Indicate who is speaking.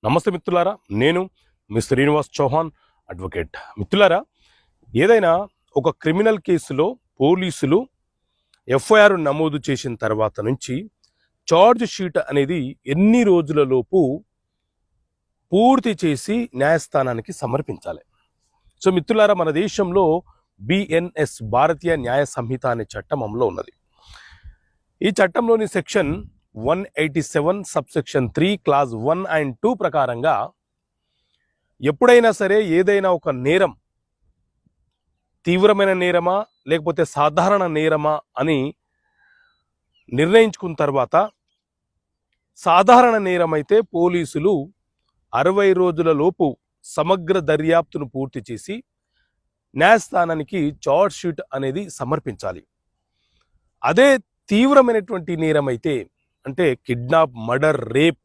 Speaker 1: నమస్తే మిత్రులారా, నేను మీ శ్రీనివాస్ చౌహాన్ అడ్వకేట్. మిత్రులారా, ఏదైనా ఒక క్రిమినల్ కేసులో పోలీసులు ఎఫ్ఐఆర్ నమోదు చేసిన తర్వాత నుంచి చార్జ్ షీట్ అనేది ఎన్ని రోజులలోపు పూర్తి చేసి న్యాయస్థానానికి సమర్పించాలి. సో మిత్రులారా, మన దేశంలో BNS భారతీయ న్యాయ సంహిత అనే చట్టం అమల్లో ఉన్నది. ఈ చట్టంలోని సెక్షన్ 187 సబ్సెక్షన్ 3 క్లాజ్ 1 and 2 ప్రకారంగా ఎప్పుడైనా సరే ఏదైనా ఒక నేరం తీవ్రమైన నేరమా లేకపోతే సాధారణ నేరమా అని నిర్ణయించుకున్న తర్వాత సాధారణ నేరం అయితే పోలీసులు 60 రోజుల లోపు సమగ్ర దర్యాప్తును పూర్తి చేసి న్యాయస్థానానికి చార్జ్ షీట్ అనేది సమర్పించాలి. అదే తీవ్రమైనటువంటి నేరం అయితే, అంటే కిడ్నాప్, మర్డర్, రేప్